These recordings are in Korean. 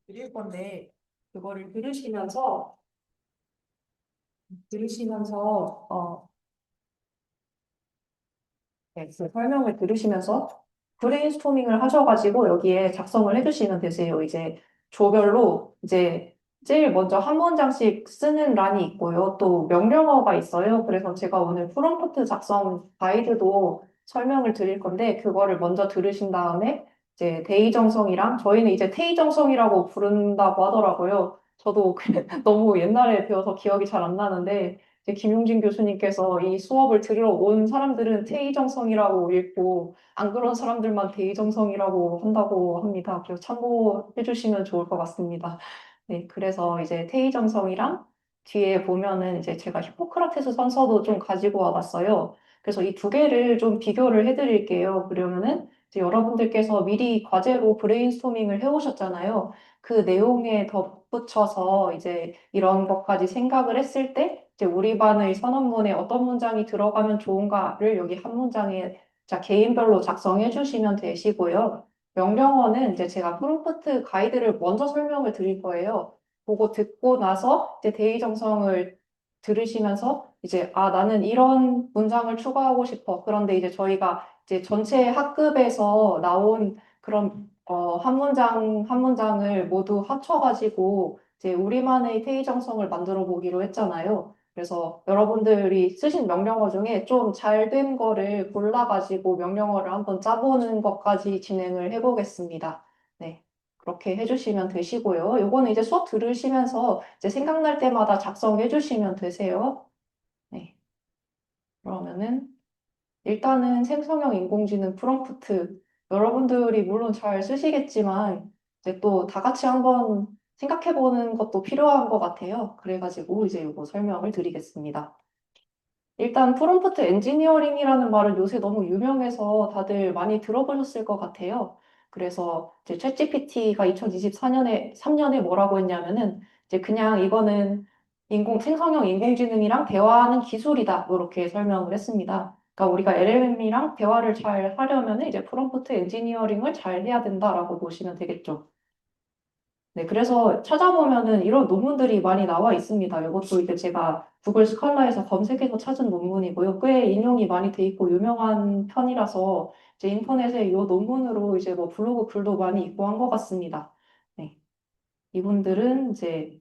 드릴 건데, 그거를 들으시면서, 네, 그 설명을 들으시면서 브레인스토밍을 하셔가지고 여기에 작성을 해주시면 되세요. 이제 조별로 이제 제일 먼저 한 문장씩 쓰는 란이 있고요. 또 명령어가 있어요. 그래서 제가 오늘 프롬프트 작성 가이드도 설명을 드릴 건데 그거를 먼저 들으신 다음에 이제 대의정성이랑 저희는 이제 태의정성이라고 부른다고 하더라고요. 저도 너무 옛날에 배워서 기억이 잘 안 나는데 이제 김용진 교수님께서 이 수업을 들으러 온 사람들은 태의정성이라고 읽고 안 그런 사람들만 대의정성이라고 한다고 합니다. 그래서 참고해 주시면 좋을 것 같습니다. 네, 그래서 이제 태의정성이랑 뒤에 보면은 이제 제가 히포크라테스 선서도 좀 가지고 와봤어요. 그래서 이 두 개를 좀 비교를 해드릴게요. 그러면은 이제 여러분들께서 미리 과제로 브레인스토밍을 해오셨잖아요. 그 내용에 덧붙여서 이제 이런 것까지 생각을 했을 때 이제 우리 반의 선언문에 어떤 문장이 들어가면 좋은가를 여기 한 문장에 자, 개인별로 작성해 주시면 되시고요. 명령어는 이제 제가 프롬프트 가이드를 먼저 설명을 드릴 거예요. 그거 듣고 나서 이제 대의정성을 들으시면서 이제 아, 나는 이런 문장을 추가하고 싶어. 그런데 이제 저희가 이제 전체 학급에서 나온 그런 한 문장 한 문장을 모두 합쳐가지고 이제 우리만의 테이정성을 만들어 보기로 했잖아요. 그래서 여러분들이 쓰신 명령어 중에 좀 잘 된 거를 골라가지고 명령어를 한번 짜보는 것까지 진행을 해보겠습니다. 네. 그렇게 해주시면 되시고요. 요거는 이제 수업 들으시면서 이제 생각날 때마다 작성해 주시면 되세요. 네. 그러면은 일단은 생성형 인공지능 프롬프트 여러분들이 물론 잘 쓰시겠지만 이제 또 다 같이 한번 생각해 보는 것도 필요한 것 같아요. 그래가지고 이제 이거 설명을 드리겠습니다. 일단 프롬프트 엔지니어링이라는 말은 요새 너무 유명해서 다들 많이 들어보셨을 것 같아요. 그래서 이제 챗GPT가 2024년에 3년에 뭐라고 했냐면은 이제 그냥 이거는 생성형 인공지능이랑 대화하는 기술이다. 이렇게 설명을 했습니다. 그러니까 우리가 LLM이랑 대화를 잘 하려면은 이제 프롬프트 엔지니어링을 잘 해야 된다라고 보시면 되겠죠. 네, 그래서 찾아보면은 이런 논문들이 많이 나와 있습니다. 이것도 이제 제가 구글 스칼라에서 검색해서 찾은 논문이고요. 꽤 인용이 많이 돼 있고 유명한 편이라서 이제 인터넷에 이 논문으로 이제 뭐 블로그 글도 많이 있고 한 것 같습니다. 네, 이분들은 이제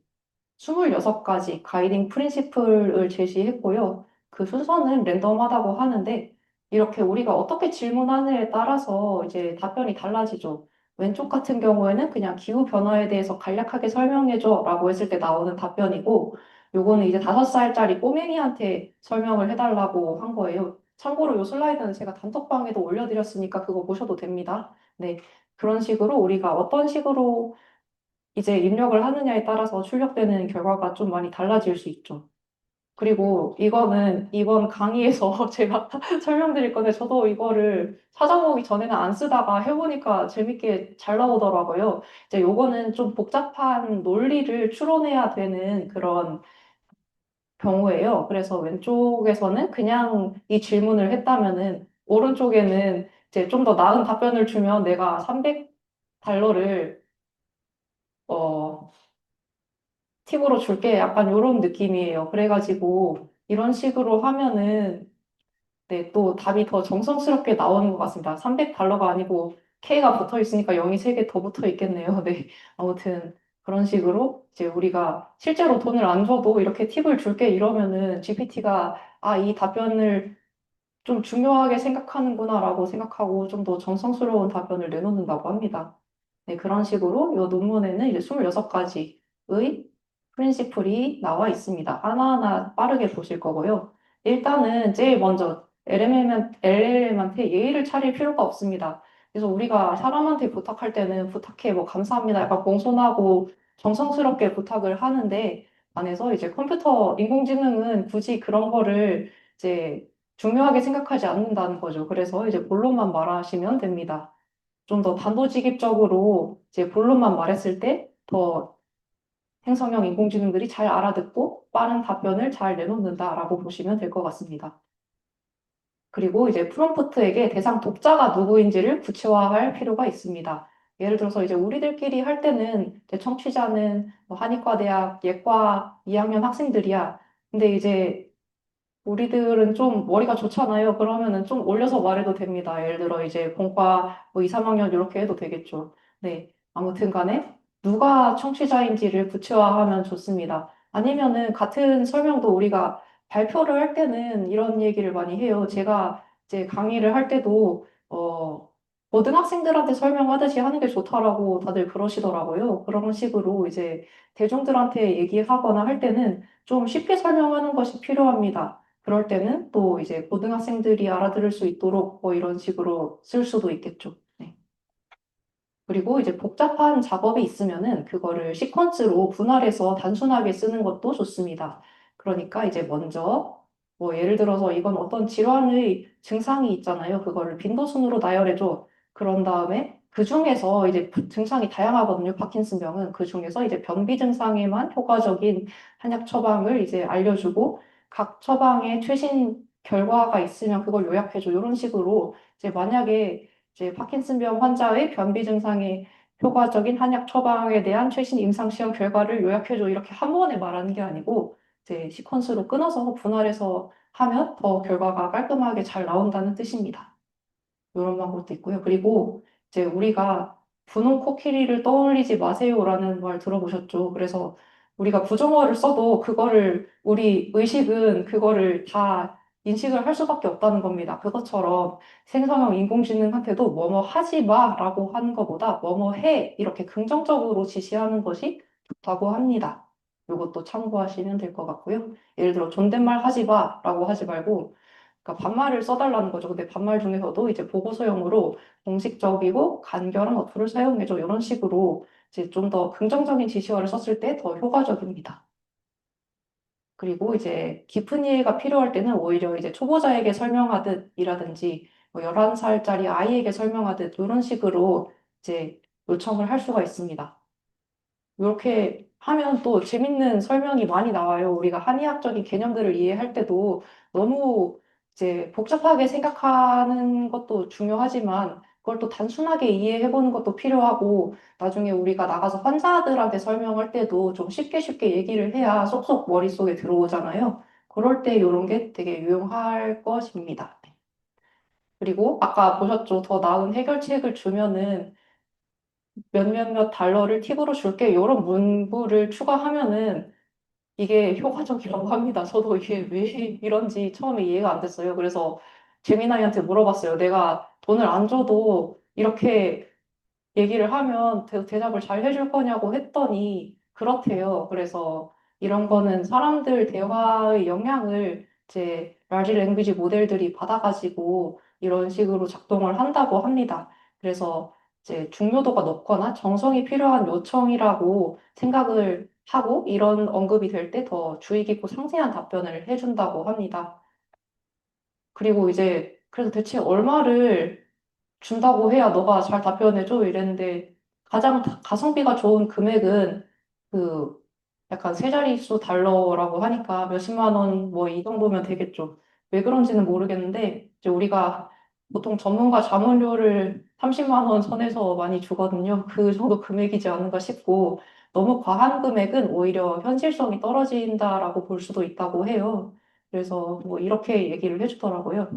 26가지 가이딩 프린시플을 제시했고요. 그 순서는 랜덤하다고 하는데 이렇게 우리가 어떻게 질문하느냐에 따라서 이제 답변이 달라지죠. 왼쪽 같은 경우에는 그냥 기후 변화에 대해서 간략하게 설명해줘 라고 했을 때 나오는 답변이고 요거는 이제 5살짜리 꼬맹이한테 설명을 해달라고 한 거예요. 참고로 요 슬라이드는 제가 단톡방에도 올려드렸으니까 그거 보셔도 됩니다. 네. 그런 식으로 우리가 어떤 식으로 이제 입력을 하느냐에 따라서 출력되는 결과가 좀 많이 달라질 수 있죠. 그리고 이거는 이번 강의에서 제가 설명드릴 건데 저도 이거를 찾아보기 전에는 안 쓰다가 해보니까 재밌게 잘 나오더라고요. 이제 요거는 좀 복잡한 논리를 추론해야 되는 그런 경우예요. 그래서 왼쪽에서는 그냥 이 질문을 했다면은 오른쪽에는 이제 좀 더 나은 답변을 주면 내가 300달러를 팁으로 줄게. 약간 이런 느낌이에요. 그래가지고 이런 식으로 하면은 네, 또 답이 더 정성스럽게 나오는 것 같습니다. 300달러가 아니고 K가 붙어 있으니까 0이 3개 더 붙어 있겠네요. 네. 아무튼 그런 식으로 이제 우리가 실제로 돈을 안 줘도 이렇게 팁을 줄게 이러면은 GPT가 아, 이 답변을 좀 중요하게 생각하는구나라고 생각하고 좀 더 정성스러운 답변을 내놓는다고 합니다. 네, 그런 식으로 이 논문에는 이제 26가지의 프린시플이 나와 있습니다. 하나하나 빠르게 보실 거고요. 일단은 제일 먼저 LLM한테 예의를 차릴 필요가 없습니다. 그래서 우리가 사람한테 부탁할 때는 부탁해, 뭐 감사합니다. 약간 공손하고 정성스럽게 부탁을 하는데 안에서 이제 컴퓨터 인공지능은 굳이 그런 거를 이제 중요하게 생각하지 않는다는 거죠. 그래서 이제 본론만 말하시면 됩니다. 좀 더 단도직입적으로 이제 본론만 말했을 때 더 행성형 인공지능들이 잘 알아듣고 빠른 답변을 잘 내놓는다라고 보시면 될 것 같습니다. 그리고 이제 프롬프트에게 대상 독자가 누구인지를 구체화할 필요가 있습니다. 예를 들어서 이제 우리들끼리 할 때는 이제 청취자는 뭐 한의과대학 예과 2학년 학생들이야. 근데 이제 우리들은 좀 머리가 좋잖아요. 그러면은 좀 올려서 말해도 됩니다. 예를 들어 이제 본과 뭐 2, 3학년 이렇게 해도 되겠죠. 네. 아무튼 간에 누가 청취자인지를 구체화하면 좋습니다. 아니면은 같은 설명도 우리가 발표를 할 때는 이런 얘기를 많이 해요. 제가 이제 강의를 할 때도 고등학생들한테 설명하듯이 하는 게 좋다라고 다들 그러시더라고요. 그런 식으로 이제 대중들한테 얘기하거나 할 때는 좀 쉽게 설명하는 것이 필요합니다. 그럴 때는 또 이제 고등학생들이 알아들을 수 있도록 뭐 이런 식으로 쓸 수도 있겠죠. 네. 그리고 이제 복잡한 작업이 있으면은 그거를 시퀀스로 분할해서 단순하게 쓰는 것도 좋습니다. 그러니까 이제 먼저 뭐 예를 들어서 이건 어떤 질환의 증상이 있잖아요. 그거를 빈도순으로 나열해줘. 그런 다음에 그 중에서 이제 증상이 다양하거든요. 파킨슨병은 그 중에서 이제 변비 증상에만 효과적인 한약 처방을 이제 알려주고 각 처방의 최신 결과가 있으면 그걸 요약해줘. 이런 식으로 이제 만약에 이제 파킨슨병 환자의 변비 증상에 효과적인 한약 처방에 대한 최신 임상시험 결과를 요약해줘. 이렇게 한 번에 말하는 게 아니고 이제 시퀀스로 끊어서 분할해서 하면 더 결과가 깔끔하게 잘 나온다는 뜻입니다. 이런 방법도 있고요. 그리고 이제 우리가 분홍 코끼리를 떠올리지 마세요라는 말 들어보셨죠? 그래서 우리가 부정어를 써도 그거를 우리 의식은 그거를 다 인식을 할 수밖에 없다는 겁니다. 그것처럼 생성형 인공지능한테도 뭐뭐 하지 마라고 하는 것보다 뭐뭐 해 이렇게 긍정적으로 지시하는 것이 좋다고 합니다. 이것도 참고하시면 될 것 같고요. 예를 들어 존댓말 하지 마라고 하지 말고 그러니까 반말을 써달라는 거죠. 근데 반말 중에서도 이제 보고서형으로 공식적이고 간결한 어투를 사용해줘. 이런 식으로 이제 좀 더 긍정적인 지시어를 썼을 때 더 효과적입니다. 그리고 이제 깊은 이해가 필요할 때는 오히려 이제 초보자에게 설명하듯이라든지 뭐 11살짜리 아이에게 설명하듯 이런 식으로 이제 요청을 할 수가 있습니다. 이렇게 하면 또 재밌는 설명이 많이 나와요. 우리가 한의학적인 개념들을 이해할 때도 너무 이제 복잡하게 생각하는 것도 중요하지만 그걸 또 단순하게 이해해보는 것도 필요하고 나중에 우리가 나가서 환자들한테 설명할 때도 좀 쉽게 쉽게 얘기를 해야 쏙쏙 머릿속에 들어오잖아요. 그럴 때 이런 게 되게 유용할 것입니다. 그리고 아까 보셨죠? 더 나은 해결책을 주면은 몇몇몇 달러를 팁으로 줄게. 이런 문구를 추가하면은 이게 효과적이라고 합니다. 저도 이게 왜 이런지 처음에 이해가 안 됐어요. 그래서 재미나이한테 물어봤어요. 내가 돈을 안 줘도 이렇게 얘기를 하면 대답을 잘 해줄 거냐고 했더니 그렇대요. 그래서 이런 거는 사람들 대화의 영향을 이제 라지 랭귀지 모델들이 받아가지고 이런 식으로 작동을 한다고 합니다. 그래서 이제 중요도가 높거나 정성이 필요한 요청이라고 생각을 하고 이런 언급이 될 때 더 주의 깊고 상세한 답변을 해준다고 합니다. 그리고 이제 그래서 대체 얼마를 준다고 해야 너가 잘 답변해줘 이랬는데 가장 가성비가 좋은 금액은 그 약간 세 자릿수 달러라고 하니까 몇십만 원 뭐 이 정도면 되겠죠. 왜 그런지는 모르겠는데 이제 우리가 보통 전문가 자문료를 30만 원 선에서 많이 주거든요. 그 정도 금액이지 않은가 싶고 너무 과한 금액은 오히려 현실성이 떨어진다라고 볼 수도 있다고 해요. 그래서 뭐 이렇게 얘기를 해주더라고요.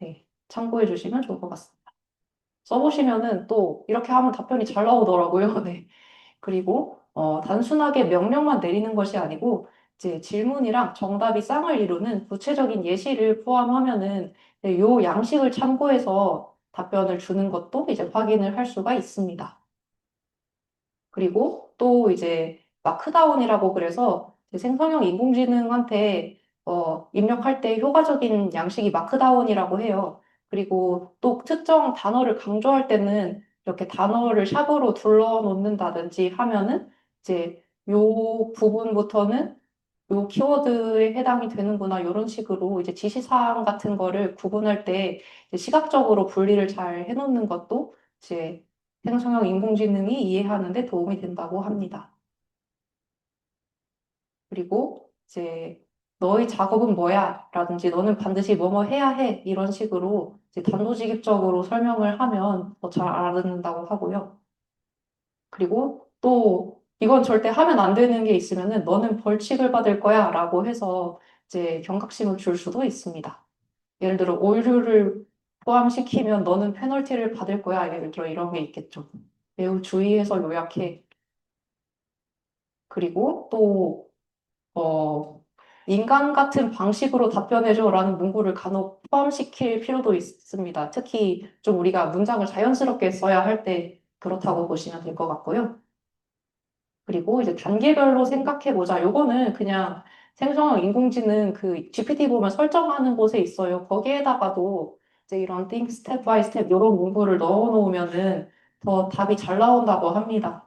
네, 참고해 주시면 좋을 것 같습니다. 써보시면은 또 이렇게 하면 답변이 잘 나오더라고요. 네. 그리고 단순하게 명령만 내리는 것이 아니고 이제 질문이랑 정답이 쌍을 이루는 구체적인 예시를 포함하면은 네, 요 양식을 참고해서 답변을 주는 것도 이제 확인을 할 수가 있습니다. 그리고 또 이제 마크다운이라고 그래서 이제 생성형 인공지능한테 입력할 때 효과적인 양식이 마크다운이라고 해요. 그리고 또 특정 단어를 강조할 때는 이렇게 단어를 샵으로 둘러 놓는다든지 하면은 이제 요 부분부터는 요 키워드에 해당이 되는구나 이런 식으로 이제 지시사항 같은 거를 구분할 때 이제 시각적으로 분리를 잘 해놓는 것도 이제 생성형 인공지능이 이해하는 데 도움이 된다고 합니다. 그리고 이제 너의 작업은 뭐야? 라든지 너는 반드시 뭐뭐 해야 해. 이런 식으로 이제 단도직입적으로 설명을 하면 더 잘 알아듣는다고 하고요. 그리고 또 이건 절대 하면 안 되는 게 있으면은 너는 벌칙을 받을 거야 라고 해서 이제 경각심을 줄 수도 있습니다. 예를 들어 오류를 포함시키면 너는 페널티를 받을 거야. 예를 들어 이런 게 있겠죠. 매우 주의해서 요약해. 그리고 또 인간 같은 방식으로 답변해줘라는 문구를 간혹 포함시킬 필요도 있습니다. 특히 좀 우리가 문장을 자연스럽게 써야 할 때 그렇다고 보시면 될 것 같고요. 그리고 이제 단계별로 생각해보자. 요거는 그냥 생성형 인공지능 그 GPT 보면 설정하는 곳에 있어요. 거기에다가도 이제 이런 think step by step 이런 문구를 넣어 놓으면은 더 답이 잘 나온다고 합니다.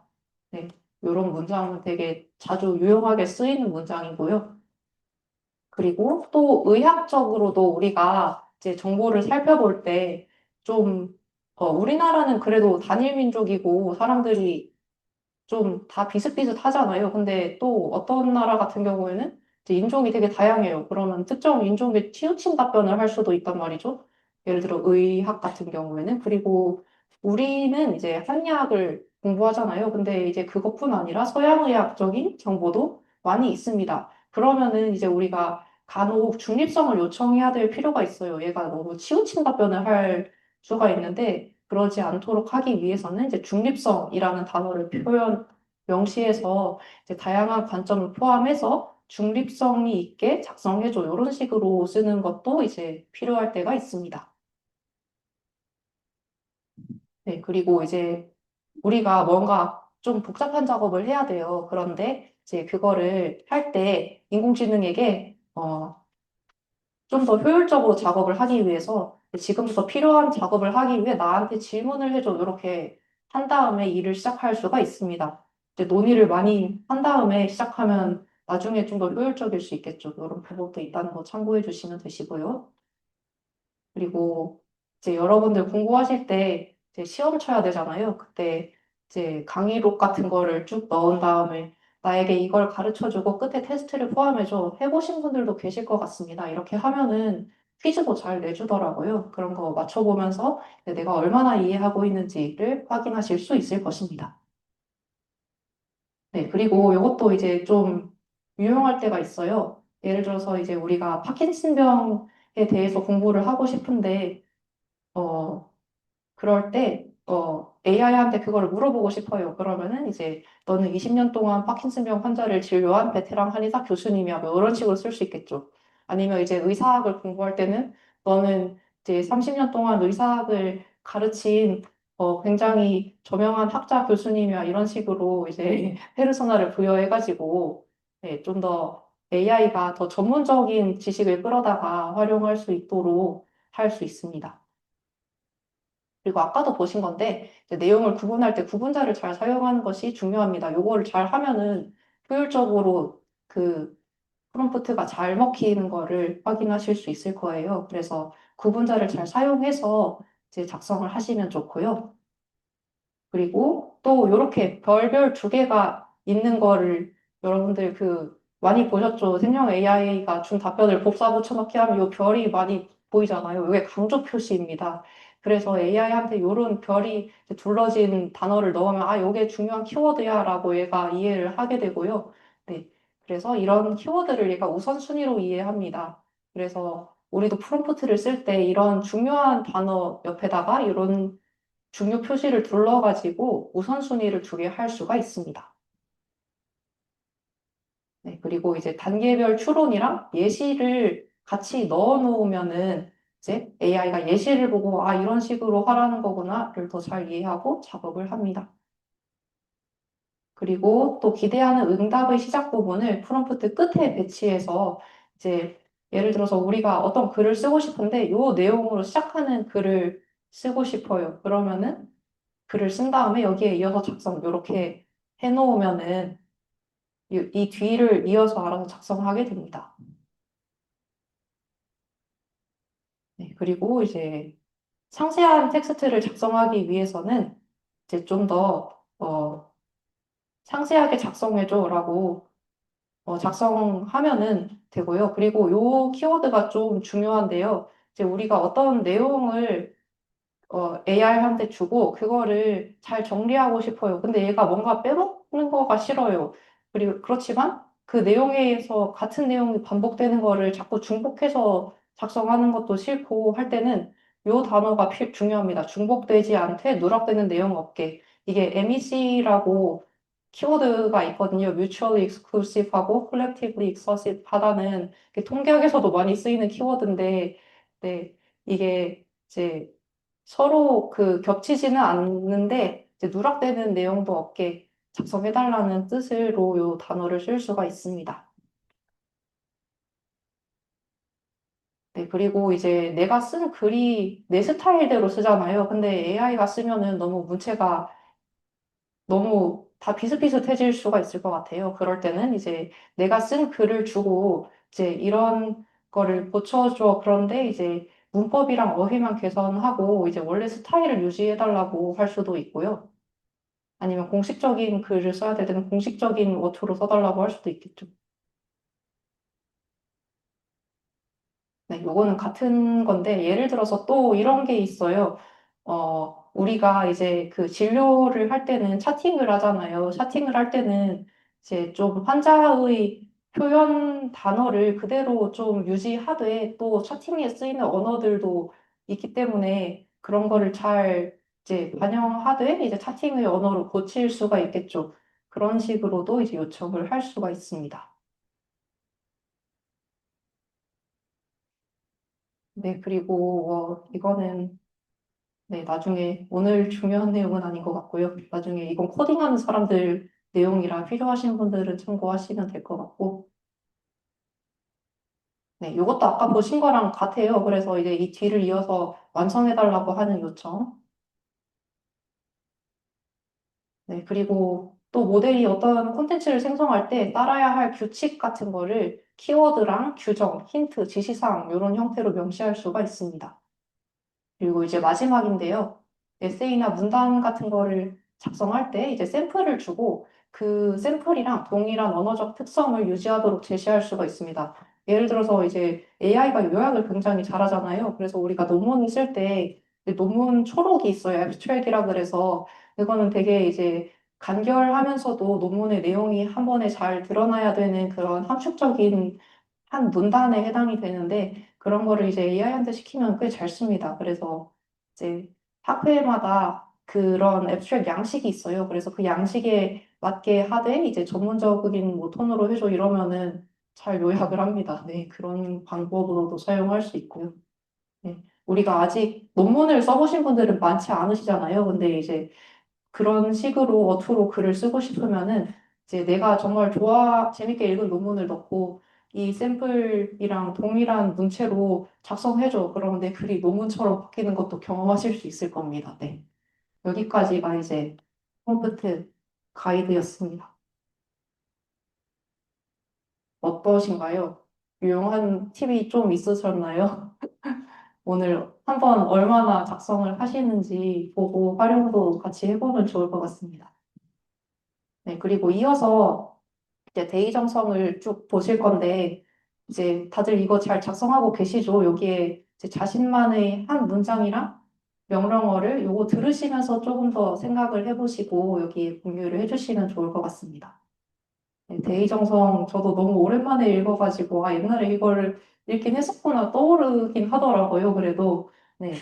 네. 이런 문장은 되게 자주 유용하게 쓰이는 문장이고요. 그리고 또 의학적으로도 우리가 이제 정보를 살펴볼 때 좀, 우리나라는 그래도 단일 민족이고 사람들이 좀 다 비슷비슷하잖아요. 근데 또 어떤 나라 같은 경우에는 이제 인종이 되게 다양해요. 그러면 특정 인종에 치우친 답변을 할 수도 있단 말이죠. 예를 들어 의학 같은 경우에는. 그리고 우리는 이제 한의학을 공부하잖아요. 근데 이제 그것뿐 아니라 서양의학적인 정보도 많이 있습니다. 그러면은 이제 우리가 간혹 중립성을 요청해야 될 필요가 있어요. 얘가 너무 치우친 답변을 할 수가 있는데 그러지 않도록 하기 위해서는 이제 중립성이라는 단어를 명시해서 이제 다양한 관점을 포함해서 중립성이 있게 작성해줘. 이런 식으로 쓰는 것도 이제 필요할 때가 있습니다. 네, 그리고 이제 우리가 뭔가 좀 복잡한 작업을 해야 돼요. 그런데 이제 그거를 할 때 인공지능에게 좀 더 효율적으로 작업을 하기 위해서 지금부터 필요한 작업을 하기 위해 나한테 질문을 해줘. 이렇게 한 다음에 일을 시작할 수가 있습니다. 이제 논의를 많이 한 다음에 시작하면 나중에 좀 더 효율적일 수 있겠죠. 이런 방법도 있다는 거 참고해 주시면 되시고요. 그리고 이제 여러분들 공부하실 때 이제 시험 쳐야 되잖아요. 그때 이제 강의록 같은 거를 쭉 넣은 다음에 나에게 이걸 가르쳐 주고 끝에 테스트를 포함해줘. 해보신 분들도 계실 것 같습니다. 이렇게 하면은 퀴즈도 잘 내주더라고요. 그런 거 맞춰보면서 이제 내가 얼마나 이해하고 있는지를 확인하실 수 있을 것입니다. 네, 그리고 이것도 이제 좀 유용할 때가 있어요. 예를 들어서 이제 우리가 파킨슨병에 대해서 공부를 하고 싶은데, 어, 그럴 때, AI한테 그거를 물어보고 싶어요. 그러면은 이제 너는 20년 동안 파킨슨병 환자를 진료한 베테랑 한의사 교수님이야. 뭐 이런 식으로 쓸 수 있겠죠. 아니면 이제 의사학을 공부할 때는 너는 이제 30년 동안 의사학을 가르친 굉장히 저명한 학자 교수님이야. 이런 식으로 이제 페르소나를 부여해가지고 네, 좀 더 AI가 더 전문적인 지식을 끌어다가 활용할 수 있도록 할 수 있습니다. 그리고 아까도 보신 건데 이제 내용을 구분할 때 구분자를 잘 사용하는 것이 중요합니다. 요거를 잘 하면은 효율적으로 그 프롬프트가 잘 먹히는 거를 확인하실 수 있을 거예요. 그래서 구분자를 잘 사용해서 이제 작성을 하시면 좋고요. 그리고 또 이렇게 별별 두 개가 있는 거를 여러분들 그 많이 보셨죠? 생성 AI가 준 답변을 복사 붙여넣기 하면 이 별이 많이 보이잖아요. 이게 강조 표시입니다. 그래서 AI한테 이런 별이 둘러진 단어를 넣으면 아, 이게 중요한 키워드야라고 얘가 이해를 하게 되고요. 네. 그래서 이런 키워드를 얘가 우선순위로 이해합니다. 그래서 우리도 프롬프트를 쓸 때 이런 중요한 단어 옆에다가 이런 중요 표시를 둘러가지고 우선순위를 두게 할 수가 있습니다. 네, 그리고 이제 단계별 추론이랑 예시를 같이 넣어 놓으면은 이제 AI가 예시를 보고 아, 이런 식으로 하라는 거구나를 더 잘 이해하고 작업을 합니다. 그리고 또 기대하는 응답의 시작 부분을 프롬프트 끝에 배치해서 이제 예를 들어서 우리가 어떤 글을 쓰고 싶은데 이 내용으로 시작하는 글을 쓰고 싶어요. 그러면은 글을 쓴 다음에 여기에 이어서 작성 이렇게 해놓으면은 이 뒤를 이어서 알아서 작성하게 됩니다. 네, 그리고 이제 상세한 텍스트를 작성하기 위해서는 이제 좀 더 상세하게 작성해줘라고 작성하면은 되고요. 그리고 요 키워드가 좀 중요한데요. 이제 우리가 어떤 내용을 AI한테 주고 그거를 잘 정리하고 싶어요. 근데 얘가 뭔가 빼먹는 거가 싫어요. 그리고 그렇지만 그 내용에서 같은 내용이 반복되는 거를 자꾸 중복해서 작성하는 것도 싫고 할 때는 요 단어가 중요합니다. 중복되지 않되 누락되는 내용 없게. 이게 MEC라고 키워드가 있거든요. Mutually Exclusive하고 Collectively Exclusive 하다는 통계학에서도 많이 쓰이는 키워드인데, 네, 이게 이제 서로 겹치지는 않는데 이제 누락되는 내용도 없게 작성해달라는 뜻으로 요 단어를 쓸 수가 있습니다. 네, 그리고 이제 내가 쓴 글이 내 스타일대로 쓰잖아요. 근데 AI가 쓰면은 너무 문체가 너무 다 비슷비슷해질 수가 있을 것 같아요. 그럴 때는 이제 내가 쓴 글을 주고 이제 이런 거를 고쳐줘. 그런데 이제 문법이랑 어휘만 개선하고 이제 원래 스타일을 유지해달라고 할 수도 있고요. 아니면 공식적인 글을 써야 될 때는 공식적인 어투로 써달라고 할 수도 있겠죠. 네, 요거는 같은 건데, 예를 들어서 또 이런 게 있어요. 우리가 이제 그 진료를 할 때는 차팅을 하잖아요. 차팅을 할 때는 이제 좀 환자의 표현 단어를 그대로 좀 유지하되 또 차팅에 쓰이는 언어들도 있기 때문에 그런 거를 잘 이제 반영하되 이제 차팅의 언어로 고칠 수가 있겠죠. 그런 식으로도 이제 요청을 할 수가 있습니다. 네, 그리고 이거는 네, 나중에 오늘 중요한 내용은 아닌 것 같고요. 나중에 이건 코딩하는 사람들 내용이라 필요하신 분들은 참고하시면 될 것 같고. 네, 이것도 아까 보신 거랑 같아요. 그래서 이제 이 뒤를 이어서 완성해달라고 하는 요청. 네, 그리고 또 모델이 어떤 콘텐츠를 생성할 때 따라야 할 규칙 같은 거를 키워드랑 규정, 힌트, 지시사항 이런 형태로 명시할 수가 있습니다. 그리고 이제 마지막인데요. 에세이나 문단 같은 거를 작성할 때 이제 샘플을 주고 그 샘플이랑 동일한 언어적 특성을 유지하도록 제시할 수가 있습니다. 예를 들어서 이제 AI가 요약을 굉장히 잘하잖아요. 그래서 우리가 논문을 쓸 때 논문 초록이 있어요. 애브스트랙이라 그래서 이거는 되게 이제 간결하면서도 논문의 내용이 한 번에 잘 드러나야 되는 그런 함축적인 한 문단에 해당이 되는데 그런 거를 이제 AI한테 시키면 꽤 잘 씁니다. 그래서 이제 학회마다 그런 애브스트랙 양식이 있어요. 그래서 그 양식에 맞게 하되 이제 전문적인 뭐 톤으로 해줘 이러면은 잘 요약을 합니다. 네, 그런 방법으로도 사용할 수 있고요. 네, 우리가 아직 논문을 써보신 분들은 많지 않으시잖아요. 근데 이제 그런 식으로 어투로 글을 쓰고 싶으면은 이제 내가 정말 재밌게 읽은 논문을 넣고 이 샘플이랑 동일한 문체로 작성해줘. 그러면 내 글이 논문처럼 바뀌는 것도 경험하실 수 있을 겁니다. 네. 여기까지가 이제 홈프트 가이드였습니다. 어떠신가요? 유용한 팁이 좀 있으셨나요? 오늘 한번 얼마나 작성을 하시는지 보고 활용도 같이 해보면 좋을 것 같습니다. 네, 그리고 이어서 이제 대의 정성을 쭉 보실 건데, 이제 다들 이거 잘 작성하고 계시죠? 여기에 이제 자신만의 한 문장이랑 명령어를 요거 들으시면서 조금 더 생각을 해보시고 여기에 공유를 해주시면 좋을 것 같습니다. 네, 대의 정성 저도 너무 오랜만에 읽어가지고, 아, 옛날에 이걸 읽긴 했었구나 떠오르긴 하더라고요. 그래도, 네,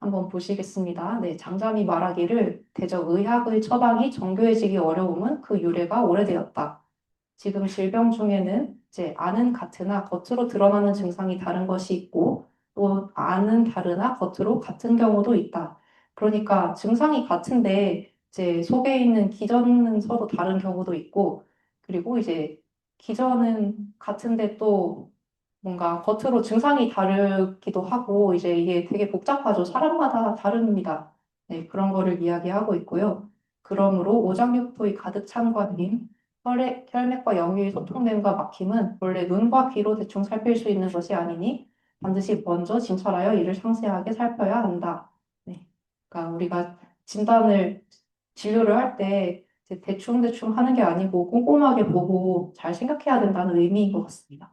한번 보시겠습니다. 네, 장자미 말하기를 대적 의학의 처방이 정교해지기 어려움은 그 유래가 오래되었다. 지금 질병 중에는 이제 안은 같으나 겉으로 드러나는 증상이 다른 것이 있고 또 안은 다르나 겉으로 같은 경우도 있다. 그러니까 증상이 같은데 이제 속에 있는 기전은 서로 다른 경우도 있고 그리고 이제 기전은 같은데 또 뭔가 겉으로 증상이 다르기도 하고 이제 이게 되게 복잡하죠. 사람마다 다릅니다. 네, 그런 거를 이야기하고 있고요. 그러므로 오장육부의 가득 찬 관임, 혈맥과 영유의 소통됨과 막힘은 본래 눈과 귀로 대충 살필 수 있는 것이 아니니 반드시 먼저 진찰하여 이를 상세하게 살펴야 한다. 네. 그러니까 우리가 진료를 할 때 대충대충 하는 게 아니고 꼼꼼하게 보고 잘 생각해야 된다는 의미인 것 같습니다.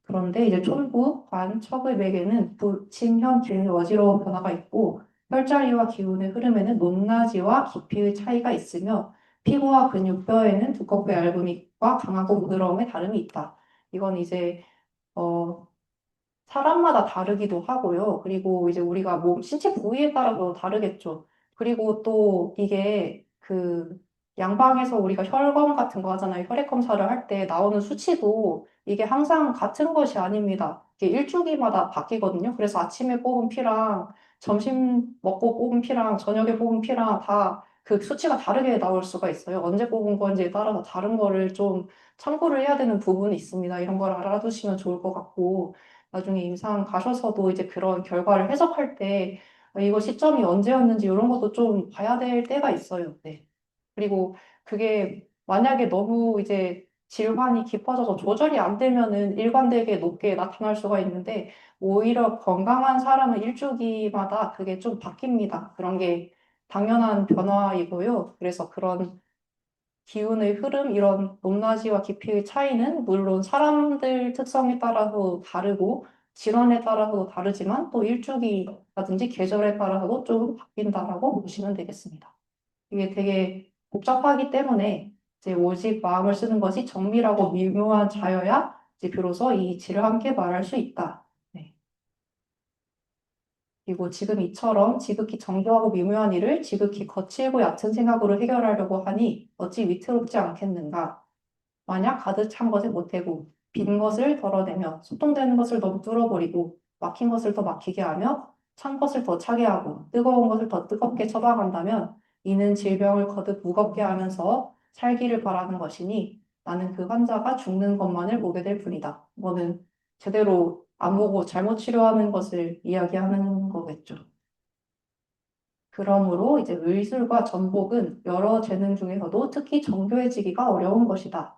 그런데 이제 촌부, 관, 척의 맥에는 부, 침, 현, 길, 어지러운 변화가 있고 혈자리와 기운의 흐름에는 높낮이와 깊이의 차이가 있으며 피부와 근육, 뼈에는 두껍고 얇음과 강하고 부드러움의 다름이 있다. 이건 이제 어, 사람마다 다르기도 하고요. 그리고 이제 우리가 몸, 신체 부위에 따라서 다르겠죠. 그리고 또 이게 그 양방에서 우리가 혈검 같은 거 하잖아요. 혈액 검사를 할 때 나오는 수치도 이게 항상 같은 것이 아닙니다. 이게 일주기마다 바뀌거든요. 그래서 아침에 뽑은 피랑 점심 먹고 뽑은 피랑 저녁에 뽑은 피랑 다 그 수치가 다르게 나올 수가 있어요. 언제 뽑은 건지에 따라서 다른 거를 좀 참고를 해야 되는 부분이 있습니다. 이런 걸 알아두시면 좋을 것 같고. 나중에 임상 가셔서도 이제 그런 결과를 해석할 때 이거 시점이 언제였는지 이런 것도 좀 봐야 될 때가 있어요. 네. 그리고 그게 만약에 너무 이제 질환이 깊어져서 조절이 안 되면은 일관되게 높게 나타날 수가 있는데 오히려 건강한 사람은 일주기마다 그게 좀 바뀝니다. 그런 게 당연한 변화이고요. 그래서 그런 기운의 흐름, 이런 높낮이와 깊이의 차이는 물론 사람들 특성에 따라서 다르고 질환에 따라서도 다르지만 또 일주기라든지 계절에 따라서도 좀 바뀐다라고 보시면 되겠습니다. 이게 되게 복잡하기 때문에 이제 오직 마음을 쓰는 것이 정밀하고 미묘한 자여야 이제 비로소 이 질을 함께 말할 수 있다. 네. 그리고 지금 이처럼 지극히 정교하고 미묘한 일을 지극히 거칠고 얕은 생각으로 해결하려고 하니 어찌 위태롭지 않겠는가? 만약 가득 찬 것을 못해고 빈 것을 덜어내며 소통되는 것을 너무 뚫어버리고 막힌 것을 더 막히게 하며 찬 것을 더 차게 하고 뜨거운 것을 더 뜨겁게 처방한다면 이는 질병을 거듭 무겁게 하면서 살기를 바라는 것이니 나는 그 환자가 죽는 것만을 보게 될 뿐이다. 이거는 제대로 안 보고 잘못 치료하는 것을 이야기하는 거겠죠. 그러므로 이제 의술과 전복은 여러 재능 중에서도 특히 정교해지기가 어려운 것이다.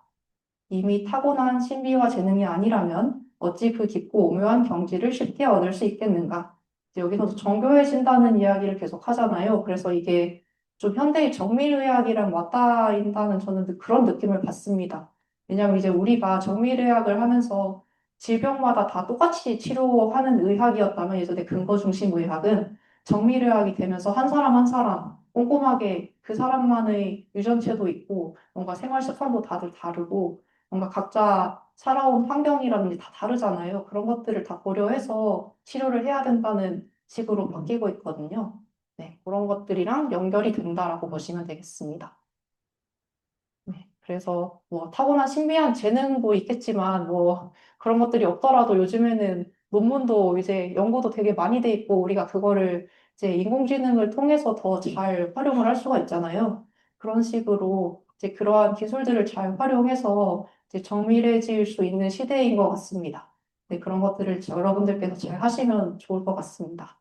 이미 타고난 신비와 재능이 아니라면 어찌 그 깊고 오묘한 경지를 쉽게 얻을 수 있겠는가? 이제 여기서도 정교해진다는 이야기를 계속 하잖아요. 그래서 이게 좀 현대의 정밀의학이랑 맞닿아있다는 저는 그런 느낌을 받습니다. 왜냐하면 이제 우리가 정밀의학을 하면서 질병마다 다 똑같이 치료하는 의학이었다면 예전에 근거 중심 의학은 정밀의학이 되면서 한 사람 한 사람 꼼꼼하게 그 사람만의 유전체도 있고 뭔가 생활 습관도 다들 다르고 뭔가 각자 살아온 환경이라든지 다 다르잖아요. 그런 것들을 다 고려해서 치료를 해야 된다는 식으로 바뀌고 있거든요. 네, 그런 것들이랑 연결이 된다라고 보시면 되겠습니다. 네, 그래서 뭐 타고난 신비한 재능도 있겠지만 뭐 그런 것들이 없더라도 요즘에는 논문도 이제 연구도 되게 많이 돼 있고 우리가 그거를 이제 인공지능을 통해서 더 잘 활용을 할 수가 있잖아요. 그런 식으로 이제 그러한 기술들을 잘 활용해서 이제 정밀해질 수 있는 시대인 것 같습니다. 네, 그런 것들을 여러분들께서 잘 하시면 좋을 것 같습니다.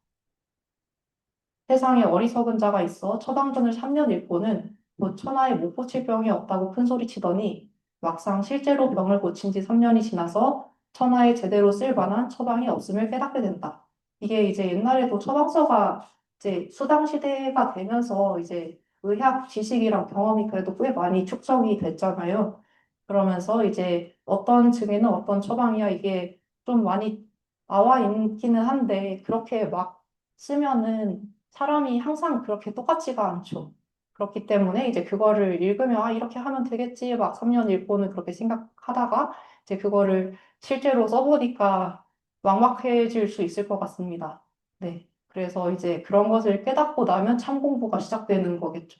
세상에 어리석은 자가 있어 처방전을 3년 읽고는 곧 천하에 못 고칠 병이 없다고 큰소리치더니 막상 실제로 병을 고친 지 3년이 지나서 천하에 제대로 쓸 만한 처방이 없음을 깨닫게 된다. 이게 이제 옛날에도 처방서가 이제 수당 시대가 되면서 이제 의학 지식이랑 경험이 그래도 꽤 많이 축적이 됐잖아요. 그러면서 이제 어떤 증에는 어떤 처방이야 이게 좀 많이 나와 있기는 한데 그렇게 막 쓰면은 사람이 항상 그렇게 똑같지가 않죠. 그렇기 때문에 이제 그거를 읽으면 아, 이렇게 하면 되겠지. 막 3년 읽고는 그렇게 생각하다가 이제 그거를 실제로 써보니까 막막해질 수 있을 것 같습니다. 네. 그래서 이제 그런 것을 깨닫고 나면 참 공부가 시작되는 거겠죠.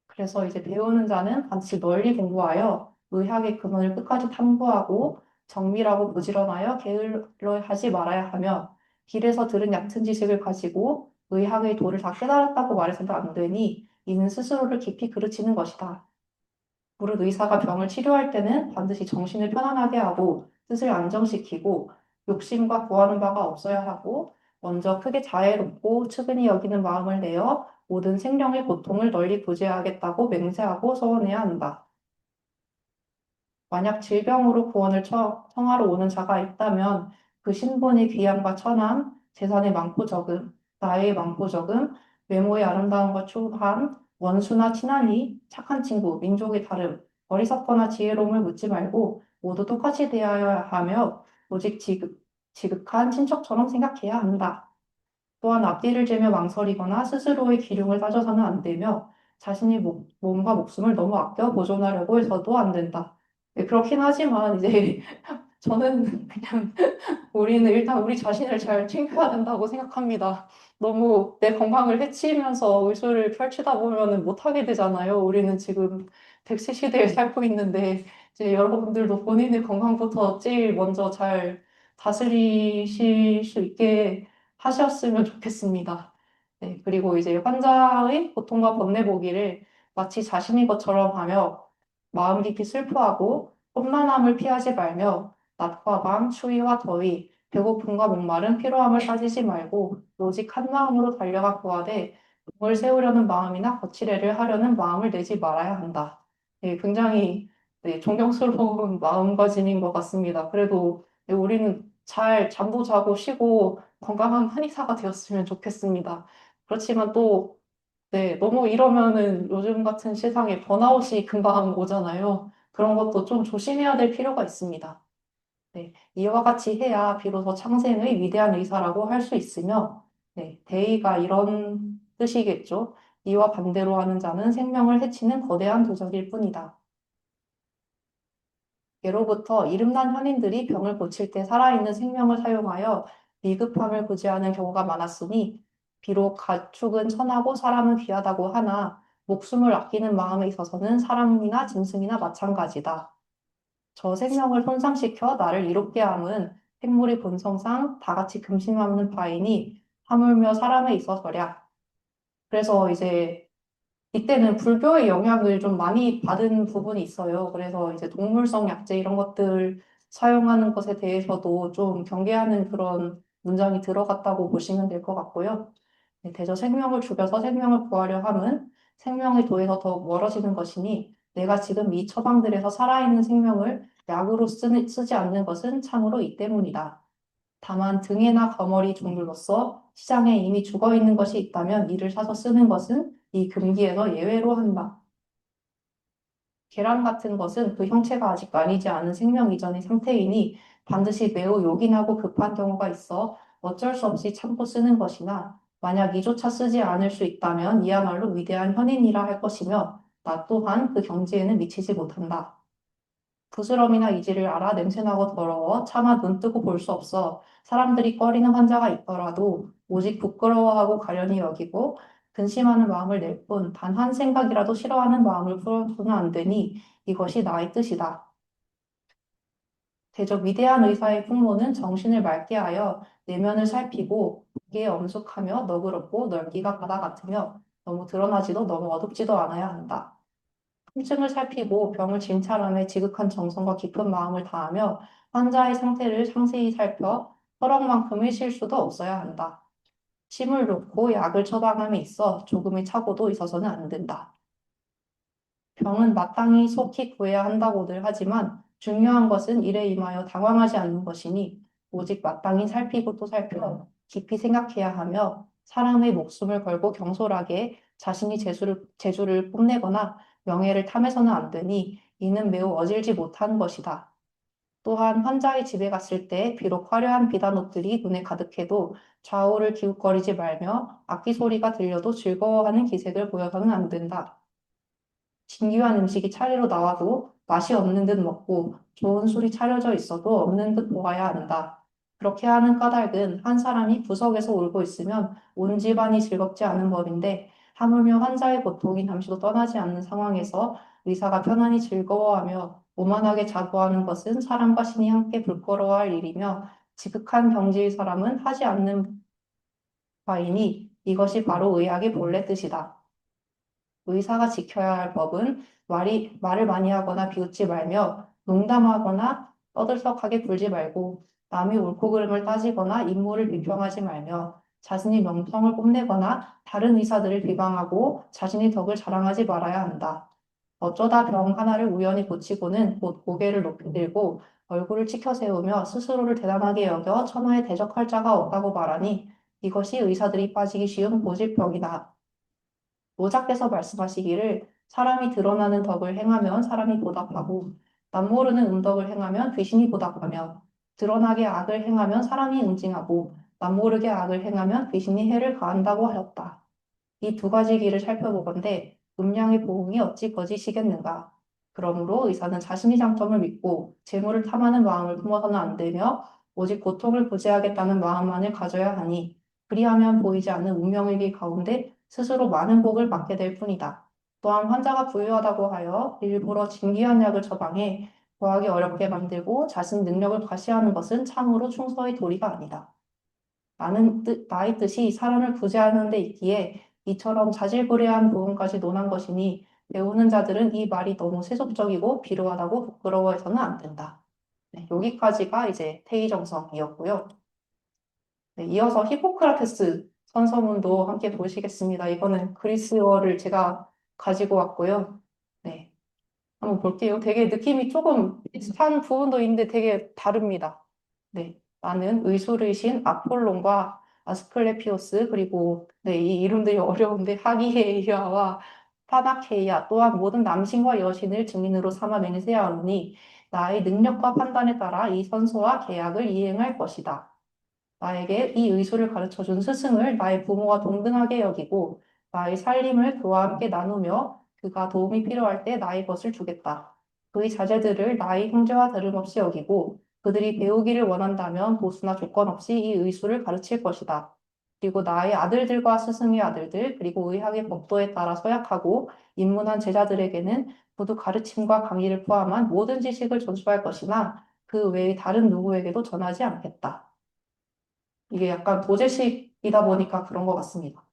그래서 이제 배우는 자는 반드시 널리 공부하여 의학의 근원을 끝까지 탐구하고 정밀하고 부지런하여 게을러하지 말아야 하며 길에서 들은 얕은 지식을 가지고 의학의 도를 다 깨달았다고 말해서는 안 되니 이는 스스로를 깊이 그르치는 것이다. 무릇 의사가 병을 치료할 때는 반드시 정신을 편안하게 하고 뜻을 안정시키고 욕심과 구하는 바가 없어야 하고 먼저 크게 자애롭고 측은히 여기는 마음을 내어 모든 생령의 고통을 널리 구제하겠다고 맹세하고 서원해야 한다. 만약 질병으로 구원을 청하러 오는 자가 있다면 그 신분의 귀함과 천함, 재산의 많고 적음, 나이의 많고 적음, 외모의 아름다움과 추함, 원수나 친하니, 착한 친구, 민족의 다름, 어리석거나 지혜로움을 묻지 말고 모두 똑같이 대하여야 하며 오직 지극한 친척처럼 생각해야 한다. 또한 앞뒤를 재며 망설이거나 스스로의 기륭을 따져서는 안 되며 자신의 몸과 목숨을 너무 아껴 보존하려고 해서도 안 된다. 네, 그렇긴 하지만 이제 저는 그냥 우리는 일단 우리 자신을 잘 챙겨야 된다고 생각합니다. 너무 내 건강을 해치면서 의술을 펼치다 보면은 못하게 되잖아요. 우리는 지금 100세 시대에 살고 있는데, 이제 여러분들도 본인의 건강부터 제일 먼저 잘 다스리실 수 있게 하셨으면 좋겠습니다. 네, 그리고 이제 환자의 고통과 번뇌보기를 마치 자신의 것처럼 하며 마음 깊이 슬퍼하고 험난함을 피하지 말며 낮과 밤, 추위와 더위, 배고픔과 목마름, 피로함을 따지지 말고 오직 한 마음으로 달려가 구하되 공을 세우려는 마음이나 거칠애를 하려는 마음을 내지 말아야 한다. 네, 굉장히 네, 존경스러운 마음가짐인 것 같습니다. 그래도 네, 우리는 잘 잠도 자고 쉬고 건강한 한의사가 되었으면 좋겠습니다. 그렇지만 또 네, 너무 이러면은 요즘 같은 세상에 번아웃이 금방 오잖아요. 그런 것도 좀 조심해야 될 필요가 있습니다. 네, 이와 같이 해야 비로소 창생의 위대한 의사라고 할 수 있으며, 네, 대의가 이런 뜻이겠죠. 이와 반대로 하는 자는 생명을 해치는 거대한 도적일 뿐이다. 예로부터 이름난 현인들이 병을 고칠 때 살아있는 생명을 사용하여 비급함을 구제하는 경우가 많았으니, 비록 가축은 천하고 사람은 귀하다고 하나, 목숨을 아끼는 마음에 있어서는 사람이나 짐승이나 마찬가지다. 저 생명을 손상시켜 나를 이롭게 함은 생물의 본성상 다 같이 금심하는 바이니 하물며 사람에 있어서랴. 그래서 이제 이때는 불교의 영향을 좀 많이 받은 부분이 있어요. 그래서 이제 동물성 약재 이런 것들 사용하는 것에 대해서도 좀 경계하는 그런 문장이 들어갔다고 보시면 될 것 같고요. 네, 대저 생명을 죽여서 생명을 구하려 함은 생명의 도에서 더욱 멀어지는 것이니 내가 지금 이 처방들에서 살아있는 생명을 약으로 쓰지 않는 것은 참으로 이 때문이다. 다만 등에나 거머리 종류로서 시장에 이미 죽어 있는 것이 있다면 이를 사서 쓰는 것은 이 금기에서 예외로 한다. 계란 같은 것은 그 형체가 아직 나뉘지 않은 생명 이전의 상태이니 반드시 매우 요긴하고 급한 경우가 있어 어쩔 수 없이 참고 쓰는 것이나 만약 이조차 쓰지 않을 수 있다면 이야말로 위대한 현인이라 할 것이며 나 또한 그 경지에는 미치지 못한다. 부스럼이나 이지를 알아 냄새나고 더러워 차마 눈 뜨고 볼 수 없어 사람들이 꺼리는 환자가 있더라도 오직 부끄러워하고 가련히 여기고 근심하는 마음을 낼 뿐 단 한 생각이라도 싫어하는 마음을 풀어서는 안 되니 이것이 나의 뜻이다. 대저 위대한 의사의 풍모는 정신을 맑게 하여 내면을 살피고 보기에 엄숙하며 너그럽고 넓기가 바다 같으며 너무 드러나지도 너무 어둡지도 않아야 한다. 통증을 살피고 병을 진찰함에 지극한 정성과 깊은 마음을 다하며 환자의 상태를 상세히 살펴 허락만큼의 실수도 없어야 한다. 침을 놓고 약을 처방함에 있어 조금의 착오도 있어서는 안 된다. 병은 마땅히 속히 구해야 한다고들 하지만 중요한 것은 일에 임하여 당황하지 않는 것이니 오직 마땅히 살피고 또 살펴 깊이 생각해야 하며 사람의 목숨을 걸고 경솔하게 자신이 재주를 뽐내거나 명예를 탐해서는 안 되니 이는 매우 어질지 못한 것이다. 또한 환자의 집에 갔을 때 비록 화려한 비단옷들이 눈에 가득해도 좌우를 기웃거리지 말며 악기 소리가 들려도 즐거워하는 기색을 보여서는 안 된다. 진귀한 음식이 차례로 나와도 맛이 없는 듯 먹고 좋은 술이 차려져 있어도 없는 듯 보아야 한다. 그렇게 하는 까닭은 한 사람이 구석에서 울고 있으면 온 집안이 즐겁지 않은 법인데 하물며 환자의 고통이 잠시도 떠나지 않는 상황에서 의사가 편안히 즐거워하며 오만하게 자부하는 것은 사람과 신이 함께 부끄러워할 일이며 지극한 병지의 사람은 하지 않는 바이니 이것이 바로 의학의 본래 뜻이다. 의사가 지켜야 할 법은 말을 많이 하거나 비웃지 말며 농담하거나 떠들썩하게 굴지 말고 남의 옳고 그름을 따지거나 인물을 비평하지 말며 자신의 명성을 뽐내거나 다른 의사들을 비방하고 자신의 덕을 자랑하지 말아야 한다. 어쩌다 병 하나를 우연히 고치고는 곧 고개를 높이 들고 얼굴을 치켜 세우며 스스로를 대단하게 여겨 천하에 대적할 자가 없다고 말하니 이것이 의사들이 빠지기 쉬운 고질병이다. 노작께서 말씀하시기를 사람이 드러나는 덕을 행하면 사람이 보답하고 남모르는 음덕을 행하면 귀신이 보답하며 드러나게 악을 행하면 사람이 응징하고 남모르게 악을 행하면 귀신이 해를 가한다고 하였다. 이 두 가지 길을 살펴보건대 음량의 보응이 어찌 거짓이겠는가. 그러므로 의사는 자신의 장점을 믿고 재물을 탐하는 마음을 품어서는 안 되며 오직 고통을 구제하겠다는 마음만을 가져야 하니 그리하면 보이지 않는 운명의 길 가운데 스스로 많은 복을 받게 될 뿐이다. 또한 환자가 부유하다고 하여 일부러 진귀한 약을 처방해 구하기 어렵게 만들고 자신 능력을 과시하는 것은 참으로 충서의 도리가 아니다. 나의 뜻이 사람을 구제하는 데 있기에 이처럼 자질구레한 부분까지 논한 것이니 배우는 자들은 이 말이 너무 세속적이고 비루하다고 부끄러워해서는 안 된다. 네, 여기까지가 이제 태의정성이었고요. 네, 이어서 히포크라테스 선서문도 함께 보시겠습니다. 이거는 그리스어를 제가 가지고 왔고요. 네, 한번 볼게요. 되게 느낌이 조금 비슷한 부분도 있는데 되게 다릅니다. 네, 나는 의술의 신 아폴론과 아스클레피오스 그리고 네, 이 이름들이 어려운데 하기에이아와 파나케이아 또한 모든 남신과 여신을 증인으로 삼아 맹세하노니 나의 능력과 판단에 따라 이 선서와 계약을 이행할 것이다. 나에게 이 의술을 가르쳐준 스승을 나의 부모와 동등하게 여기고 나의 살림을 그와 함께 나누며 그가 도움이 필요할 때 나의 것을 주겠다. 그의 자제들을 나의 형제와 다름없이 여기고 그들이 배우기를 원한다면 보수나 조건 없이 이 의술을 가르칠 것이다. 그리고 나의 아들들과 스승의 아들들 그리고 의학의 법도에 따라 서약하고 입문한 제자들에게는 모두 가르침과 강의를 포함한 모든 지식을 전수할 것이나 그 외의 다른 누구에게도 전하지 않겠다. 이게 약간 도제식이다 보니까 그런 것 같습니다.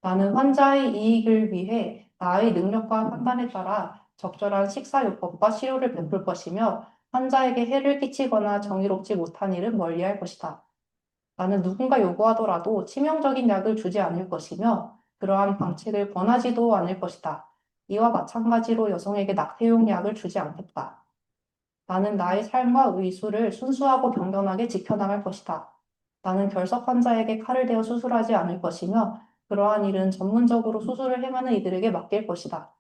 나는 환자의 이익을 위해 나의 능력과 판단에 따라 적절한 식사요법과 치료를 베풀 것이며 환자에게 해를 끼치거나 정의롭지 못한 일은 멀리할 것이다. 나는 누군가 요구하더라도 치명적인 약을 주지 않을 것이며 그러한 방책을 권하지도 않을 것이다. 이와 마찬가지로 여성에게 낙태용 약을 주지 않겠다. 나는 나의 삶과 의술을 순수하고 경건하게 지켜나갈 것이다. 나는 결석 환자에게 칼을 대어 수술하지 않을 것이며 그러한 일은 전문적으로 수술을 행하는 이들에게 맡길 것이다.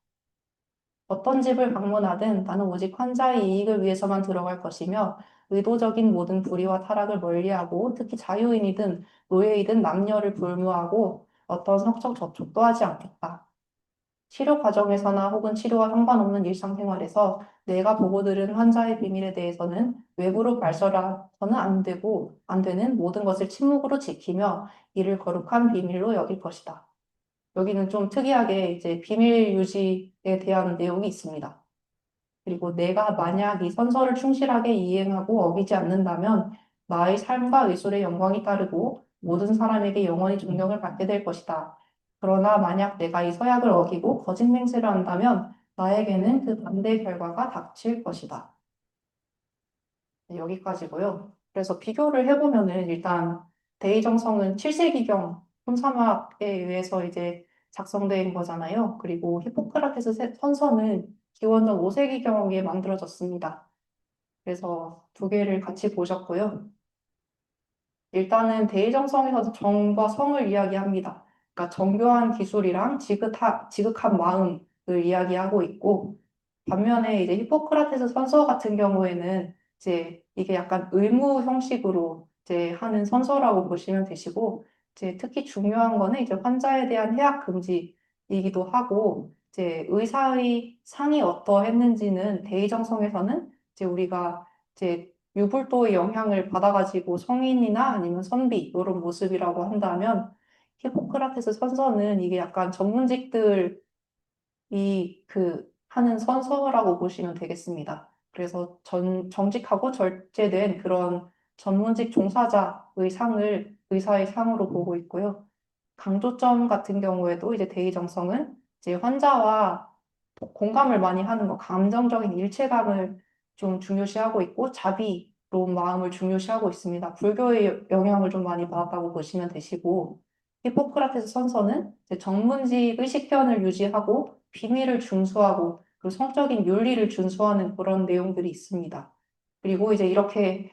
어떤 집을 방문하든 나는 오직 환자의 이익을 위해서만 들어갈 것이며 의도적인 모든 불의와 타락을 멀리하고 특히 자유인이든 노예이든 남녀를 불문하고 어떤 성적 접촉도 하지 않겠다. 치료 과정에서나 혹은 치료와 상관없는 일상생활에서 내가 보고 들은 환자의 비밀에 대해서는 외부로 발설해서는 안 되는 모든 것을 침묵으로 지키며 이를 거룩한 비밀로 여길 것이다. 여기는 좀 특이하게 이제 비밀 유지에 대한 내용이 있습니다. 그리고 내가 만약 이 선서를 충실하게 이행하고 어기지 않는다면 나의 삶과 의술의 영광이 따르고 모든 사람에게 영원히 존경을 받게 될 것이다. 그러나 만약 내가 이 서약을 어기고 거짓 맹세를 한다면 나에게는 그 반대 결과가 닥칠 것이다. 네, 여기까지고요. 그래서 비교를 해보면은 일단 대의정성은 7세기경 혼사막에 의해서 이제 작성된 거잖아요. 그리고 히포크라테스 선서는 기원전 5세기경에 만들어졌습니다. 그래서 두 개를 같이 보셨고요. 일단은 대의정성에서 정과 성을 이야기합니다. 그러니까 정교한 기술이랑 지극한 마음을 이야기하고 있고, 반면에 이제 히포크라테스 선서 같은 경우에는 이제 이게 약간 의무 형식으로 이제 하는 선서라고 보시면 되시고, 이제 특히 중요한 거는 이제 환자에 대한 해악 금지이기도 하고, 이제 의사의 상이 어떠했는지는 대의정성에서는 이제 우리가 이제 유불도의 영향을 받아가지고 성인이나 아니면 선비 이런 모습이라고 한다면 히포크라테스 선서는 이게 약간 전문직들이 그 하는 선서라고 보시면 되겠습니다. 그래서 정직하고 절제된 그런 전문직 종사자의 상을 의사의 상으로 보고 있고요. 강조점 같은 경우에도 이제 대의정성은 이제 환자와 공감을 많이 하는 거, 감정적인 일체감을 좀 중요시하고 있고, 자비로운 마음을 중요시하고 있습니다. 불교의 영향을 좀 많이 받았다고 보시면 되시고, 히포크라테스 선서는 이제 정문직의 식견을 유지하고, 비밀을 준수하고, 그리고 성적인 윤리를 준수하는 그런 내용들이 있습니다. 그리고 이제 이렇게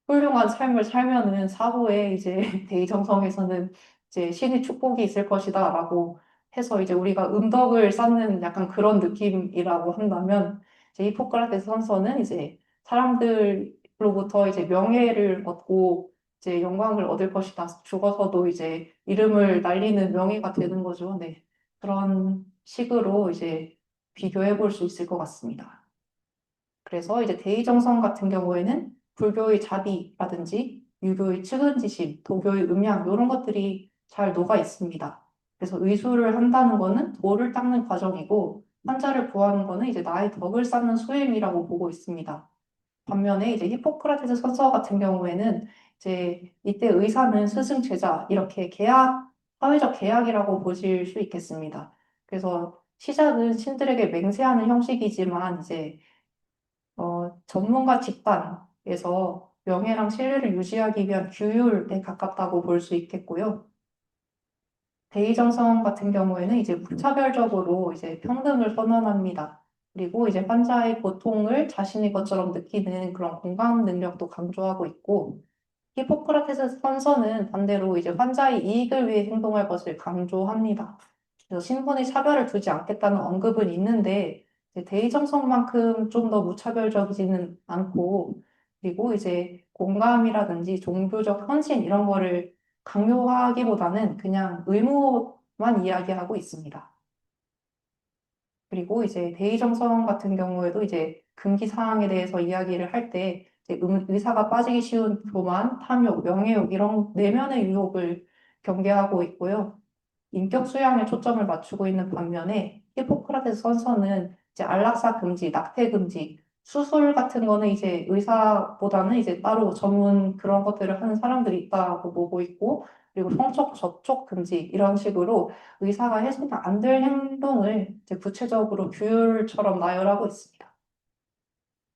훌륭한 삶을 살면은 사후에 이제 대의정성에서는 이제 신의 축복이 있을 것이다라고 해서 이제 우리가 은덕을 쌓는 약간 그런 느낌이라고 한다면 이제 히포크라테스 선서는 이제 사람들로부터 이제 명예를 얻고 이제 영광을 얻을 것이다. 죽어서도 이제 이름을 날리는 명예가 되는 거죠. 네. 그런 식으로 이제 비교해 볼 수 있을 것 같습니다. 그래서 이제 대의정성 같은 경우에는 불교의 자비라든지 유교의 측은지심, 도교의 음양 이런 것들이 잘 녹아 있습니다. 그래서 의술을 한다는 거는 돌을 닦는 과정이고 환자를 구하는 거는 이제 나의 덕을 쌓는 수행이라고 보고 있습니다. 반면에 이제 히포크라테스 선서 같은 경우에는 이제 이때 의사는 스승 제자 이렇게 계약, 사회적 계약이라고 보실 수 있겠습니다. 그래서 시작은 신들에게 맹세하는 형식이지만 이제 전문가 집단에서 명예랑 신뢰를 유지하기 위한 규율에 가깝다고 볼 수 있겠고요. 대의정성 같은 경우에는 이제 무차별적으로 이제 평등을 선언합니다. 그리고 이제 환자의 고통을 자신의 것처럼 느끼는 그런 공감 능력도 강조하고 있고, 히포크라테스 선서는 반대로 이제 환자의 이익을 위해 행동할 것을 강조합니다. 그래서 신분의 차별을 두지 않겠다는 언급은 있는데, 이제 대의정성만큼 좀 더 무차별적이지는 않고, 그리고 이제 공감이라든지 종교적 헌신 이런 거를 강요하기보다는 그냥 의무만 이야기하고 있습니다. 그리고 이제 대의정성 같은 경우에도 이제 금기 사항에 대해서 이야기를 할 때 의사가 빠지기 쉬운 교만, 탐욕, 명예욕 이런 내면의 유혹을 경계하고 있고요. 인격 수양에 초점을 맞추고 있는 반면에 히포크라테스 선서는 이제 안락사 금지, 낙태 금지, 수술 같은 거는 이제 의사보다는 이제 따로 전문 그런 것들을 하는 사람들이 있다고 보고 있고, 그리고 성적 접촉 금지 이런 식으로 의사가 해서는 안 될 행동을 이제 구체적으로 규율처럼 나열하고 있습니다.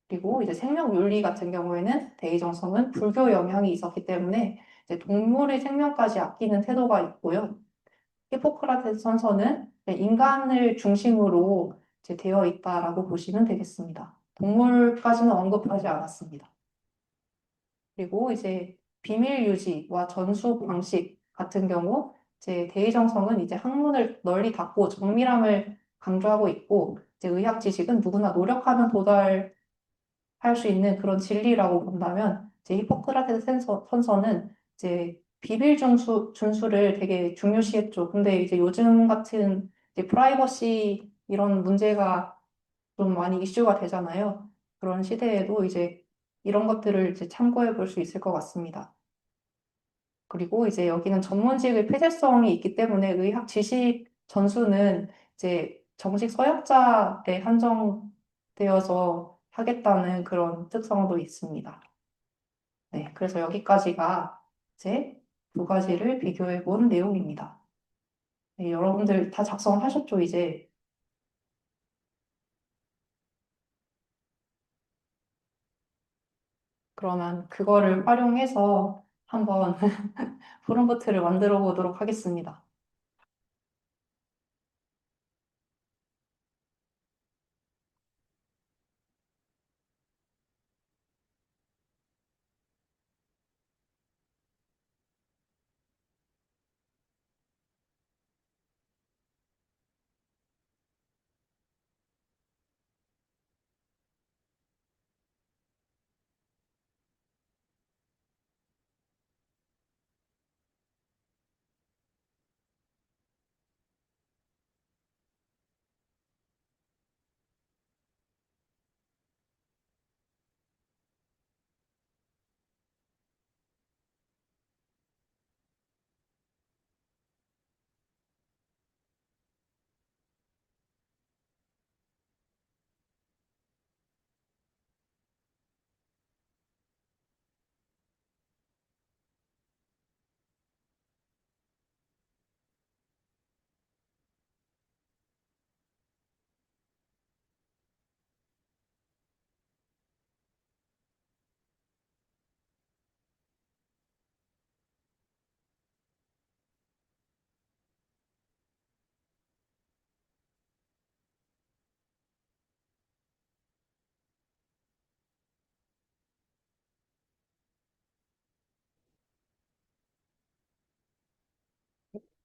그리고 이제 생명윤리 같은 경우에는 대의정성은 불교 영향이 있었기 때문에 이제 동물의 생명까지 아끼는 태도가 있고요. 히포크라테스 선서는 인간을 중심으로 이제 되어 있다라고 보시면 되겠습니다. 동물까지는 언급하지 않았습니다. 그리고 이제 비밀 유지와 전수 방식 같은 경우 이제 대의정성은 이제 학문을 널리 닫고 정밀함을 강조하고 있고 이제 의학 지식은 누구나 노력하면 도달할 수 있는 그런 진리라고 본다면 이제 히포크라테스 선서는 이제 비밀 준수를 되게 중요시했죠. 근데 이제 요즘 같은 이제 프라이버시 이런 문제가 좀 많이 이슈가 되잖아요. 그런 시대에도 이제 이런 것들을 이제 참고해 볼 수 있을 것 같습니다. 그리고 이제 여기는 전문직의 폐쇄성이 있기 때문에 의학 지식 전수는 이제 정식 서약자에 한정되어서 하겠다는 그런 특성도 있습니다. 네, 그래서 여기까지가 이제 두 가지를 비교해 본 내용입니다. 네, 여러분들 다 작성하셨죠, 이제? 그러면 그거를 활용해서 한번 프롬프트를 만들어 보도록 하겠습니다.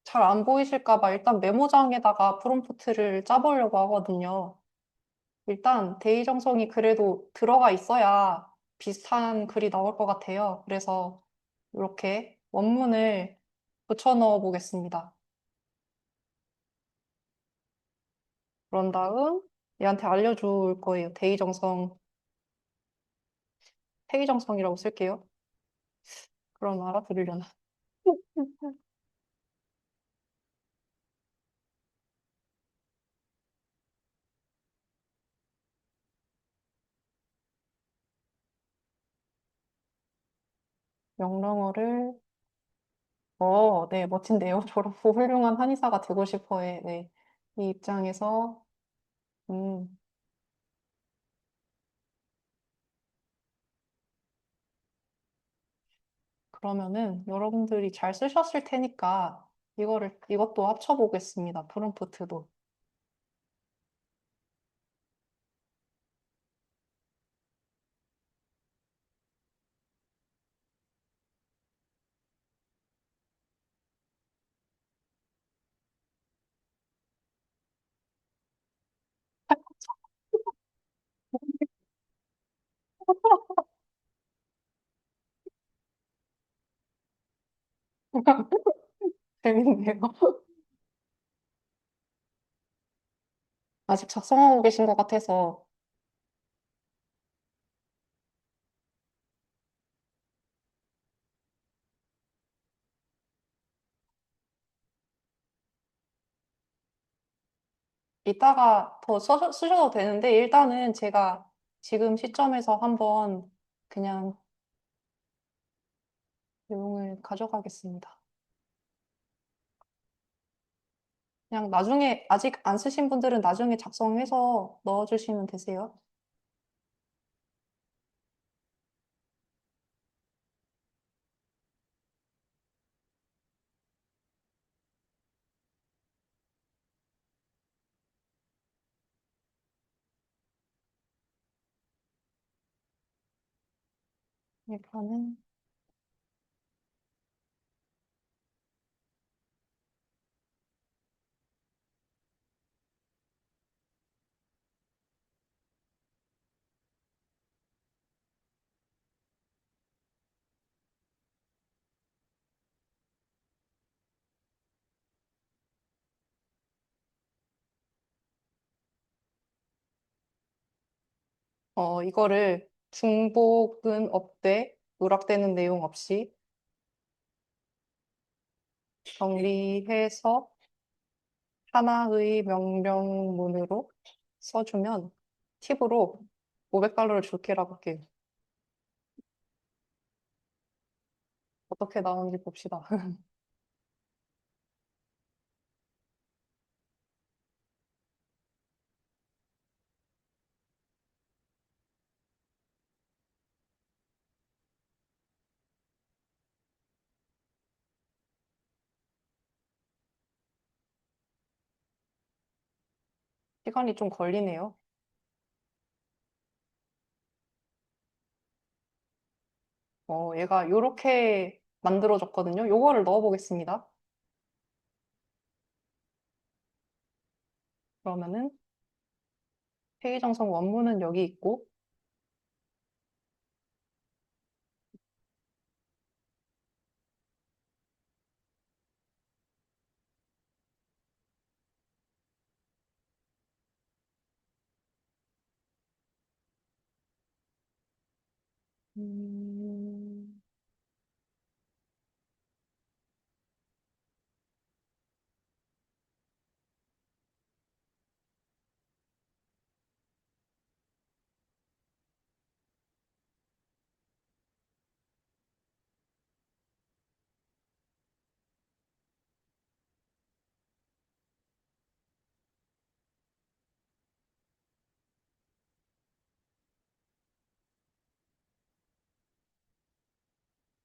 잘 안 보이실까 봐 일단 메모장에다가 프롬프트를 짜보려고 하거든요. 일단 대의정성이 그래도 들어가 있어야 비슷한 글이 나올 것 같아요. 그래서 이렇게 원문을 붙여 넣어 보겠습니다. 그런 다음 얘한테 알려줄 거예요. 태의정성이라고 쓸게요. 그럼 알아들으려나? 명령어를, 네, 멋진데요. 저런 훌륭한 한의사가 되고 싶어해. 네. 이 입장에서, 음, 그러면은 여러분들이 잘 쓰셨을 테니까 이것도 합쳐보겠습니다. 프롬프트도. 재밌네요. 아직 작성하고 계신 것 같아서 이따가 더 쓰셔도 되는데 일단은 제가 지금 시점에서 한번 그냥 내용을 가져가겠습니다. 그냥 나중에 아직 안 쓰신 분들은 나중에 작성해서 넣어주시면 되세요. 일단은 이거를 중복은 없대, 누락되는 내용 없이 정리해서 하나의 명령문으로 써주면 팁으로 500달러를 줄게라고 할게요. 어떻게 나오는지 봅시다. 시간이 좀 걸리네요. 얘가 이렇게 만들어졌거든요. 요거를 넣어보겠습니다. 그러면은 회의정성 원문은 여기 있고, 음,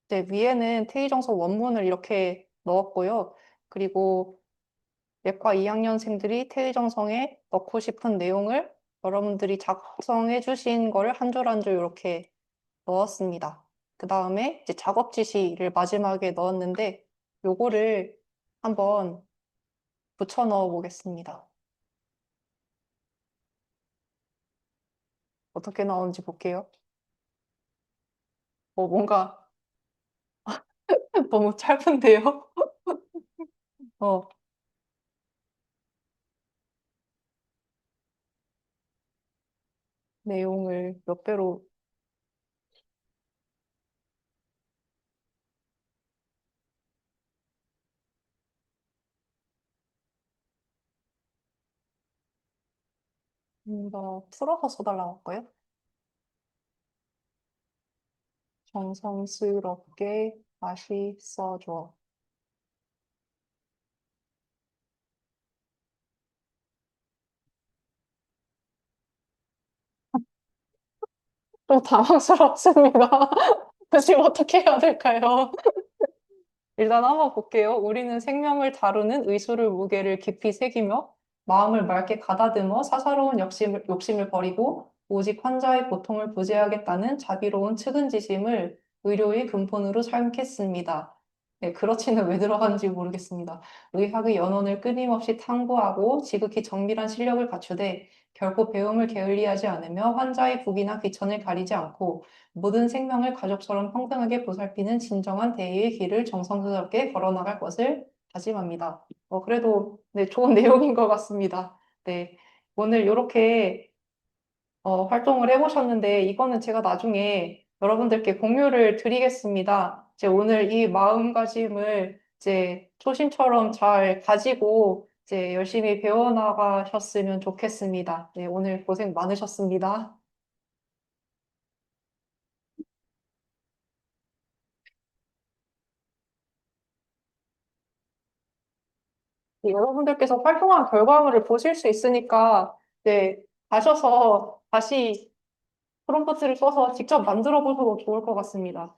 이제 위에는 퇴의정서 원문을 이렇게 넣었고요. 그리고 예과 2학년생들이 퇴의정성에 넣고 싶은 내용을 여러분들이 작성해 주신 거를 한 줄 한 줄 이렇게 넣었습니다. 그 다음에 이제 작업 지시를 마지막에 넣었는데 요거를 한번 붙여 넣어 보겠습니다. 어떻게 나오는지 볼게요. 뭔가 너무 짧은데요? 어, 내용을 몇 배로, 더 풀어서 써달라고 할까요? 정성스럽게 다시 써줘. 좀 당황스럽습니다. 지금 어떻게 해야 될까요? 일단 한번 볼게요. 우리는 생명을 다루는 의술의 무게를 깊이 새기며 마음을 맑게 가다듬어 사사로운 욕심을 버리고 오직 환자의 고통을 부재하겠다는 자비로운 측은지심을 의료의 근본으로 삼겠습니다. 네, 그렇지는 왜 들어가는지 모르겠습니다. 의학의 연원을 끊임없이 탐구하고 지극히 정밀한 실력을 갖추되 결코 배움을 게을리하지 않으며 환자의 부기나 귀천을 가리지 않고 모든 생명을 가족처럼 평등하게 보살피는 진정한 대의의 길을 정성스럽게 걸어나갈 것을 다짐합니다. 그래도 네, 좋은 내용인 것 같습니다. 네, 오늘 이렇게 활동을 해보셨는데 이거는 제가 나중에 여러분들께 공유를 드리겠습니다. 이제 오늘 이 마음가짐을 이제 초심처럼 잘 가지고 이제 열심히 배워나가셨으면 좋겠습니다. 네, 오늘 고생 많으셨습니다. 여러분들께서 활동한 결과물을 보실 수 있으니까, 네, 가셔서 다시 프롬프트를 써서 직접 만들어 보셔도 좋을 것 같습니다.